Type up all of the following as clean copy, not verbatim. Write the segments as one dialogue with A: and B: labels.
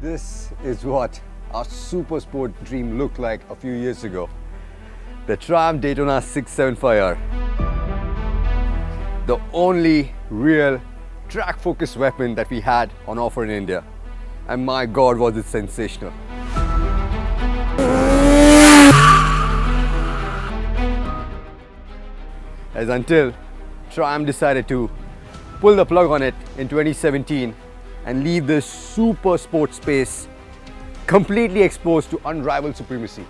A: This is what our super sport dream looked like a few years ago. The Triumph Daytona 675R. The only real track-focused weapon that we had on offer in India. And my God, was it sensational. As until Triumph decided to pull the plug on it in 2017 and leave this super sport space completely exposed to unrivaled supremacy.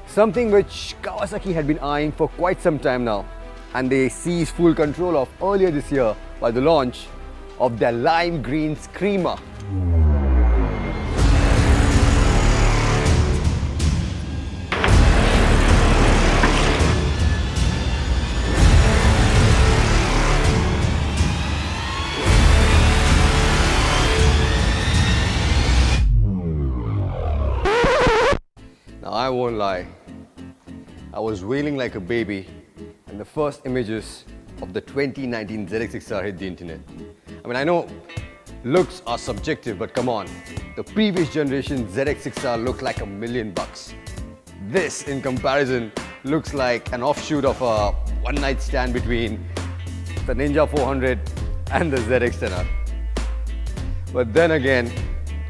A: Something which Kawasaki had been eyeing for quite some time now, and they seized full control of earlier this year by the launch of their lime green Screamer. Now, I won't lie, I was wailing like a baby and the first images of the 2019 Zx6r hit the internet. I mean, I know looks are subjective, but come on, the previous generation Zx6r looked like $1,000,000. This, in comparison, looks like an offshoot of a one-night stand between the Ninja 400 and the ZX10R. But then again,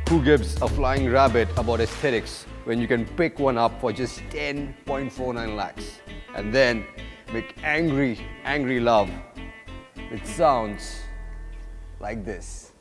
A: who gives a flying rabbit about aesthetics when you can pick one up for just 10.49 lakhs and then make angry love? It sounds like this.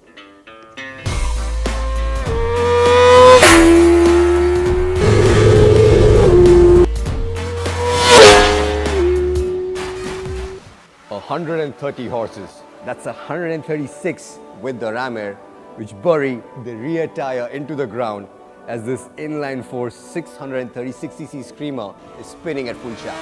A: A 130 horses, that's 136 with the ram air, which bury the rear tire into the ground as this inline-four 636cc Screamer is spinning at full shaft.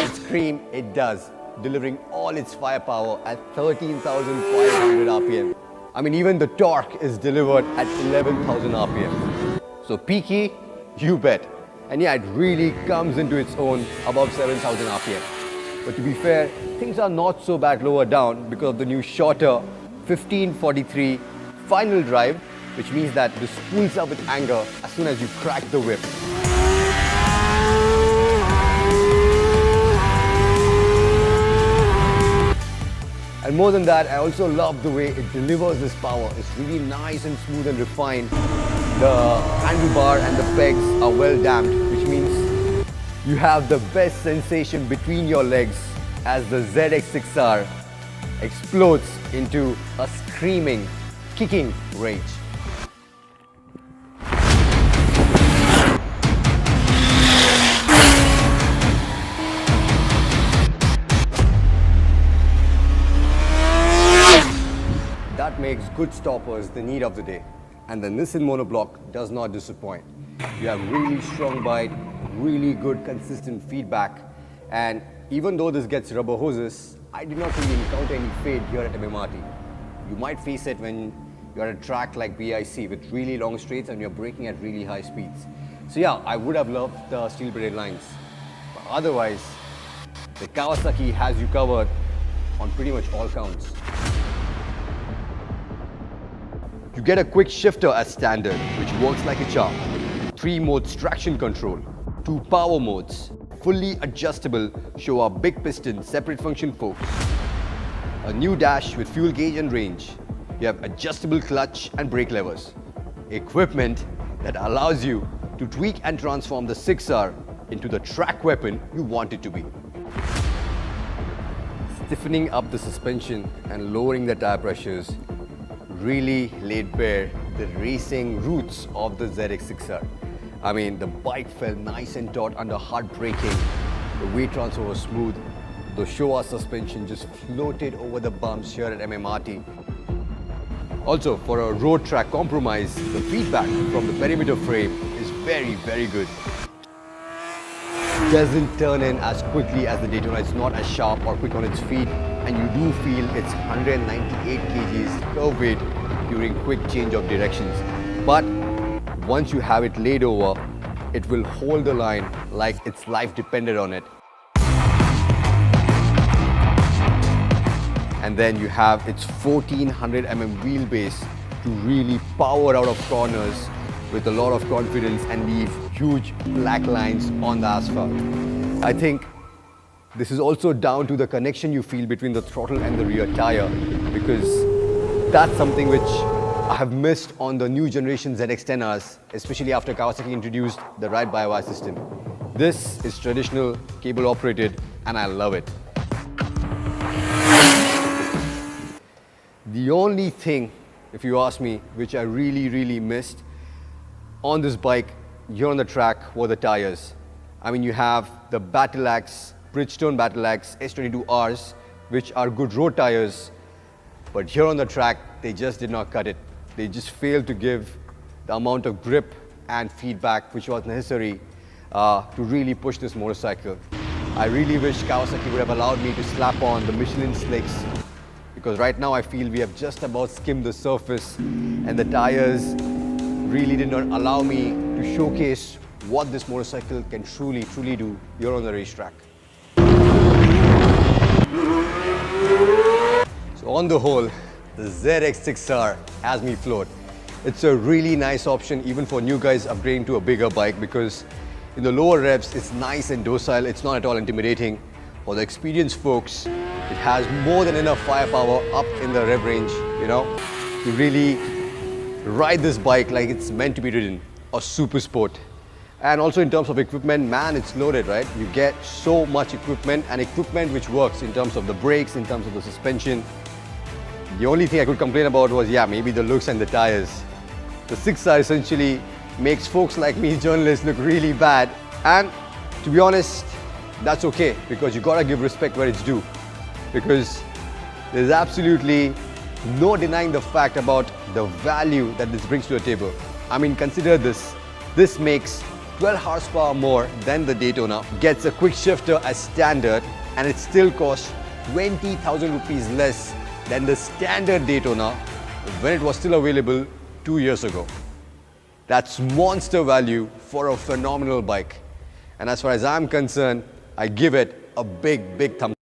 A: And scream it does, delivering all its firepower at 13,500 RPM. I mean, even the torque is delivered at 11,000 RPM. So peaky, you bet. And yeah, it really comes into its own above 7,000 RPM. But to be fair, things are not so bad lower down because of the new shorter 1543 final drive, which means that this spools up with anger as soon as you crack the whip. And more than that, I also love the way it delivers this power. It's really nice and smooth and refined. The handlebar and the pegs are well damped, which means you have the best sensation between your legs as the Zx6r explodes into a screaming, kicking rage. That makes good stoppers the need of the day. And the Nissan monoblock does not disappoint. You have really strong bite, really good consistent feedback, and even though this gets rubber hoses, I did not really encounter any fade here at MMRT. You might face it when you're at a track like BIC with really long straights and you're braking at really high speeds. So yeah, I would have loved the steel braided lines. But otherwise, the Kawasaki has you covered on pretty much all counts. You get a quick shifter as standard, which works like a charm. 3 modes traction control, 2 power modes, fully adjustable show our big piston separate function forks, a new dash with fuel gauge and range. You have adjustable clutch and brake levers, equipment that allows you to tweak and transform the 6R into the track weapon you want it to be. Stiffening up the suspension and lowering the tire pressures really laid bare the racing roots of the Zx6r. I mean, the bike felt nice and taut under hard braking. The weight transfer was smooth. The Showa suspension just floated over the bumps here at MMRT. Also, for a road track compromise, the feedback from the perimeter frame is very good. It doesn't turn in as quickly as the Daytona. It's not as sharp or quick on its feet, and you do feel its 198 kgs curve weight during quick change of directions. But once you have it laid over, it will hold the line like its life depended on it. And then you have its 1400mm wheelbase to really power out of corners with a lot of confidence and leave huge black lines on the asphalt. I think this is also down to the connection you feel between the throttle and the rear tire, because that's something which I have missed on the new generation ZX10Rs, especially after Kawasaki introduced the ride-by-wire system. This is traditional, cable operated, and I love it. The only thing, if you ask me, which I really missed on this bike here on the track were the tires. I mean, you have the Battle Axe, Bridgestone Battle Axe S22Rs, which are good road tires, but here on the track, they just did not cut it. They just failed to give the amount of grip and feedback which was necessary to really push this motorcycle. I really wish Kawasaki would have allowed me to slap on the Michelin slicks, because right now I feel we have just about skimmed the surface and the tires really did not allow me to showcase what this motorcycle can truly do here on the racetrack. So on the whole, the ZX6R has me floored. It's a really nice option even for new guys upgrading to a bigger bike, because in the lower revs it's nice and docile, it's not at all intimidating. For the experienced folks, it has more than enough firepower up in the rev range, you know, to really ride this bike like it's meant to be ridden, a super sport. And also in terms of equipment, man, it's loaded, right? You get so much equipment, and equipment which works in terms of the brakes, in terms of the suspension. The only thing I could complain about was, yeah, maybe the looks and the tires. The 6R essentially makes folks like me, journalists, look really bad. And to be honest, that's okay, because you gotta give respect where it's due. Because there's absolutely no denying the fact about the value that this brings to the table. I mean, consider this. This makes 12 horsepower more than the Daytona, gets a quick shifter as standard, and it still costs 20,000 rupees less than the standard Daytona when it was still available 2 years ago. That's monster value for a phenomenal bike. And as far as I'm concerned, I give it a big thumbs up.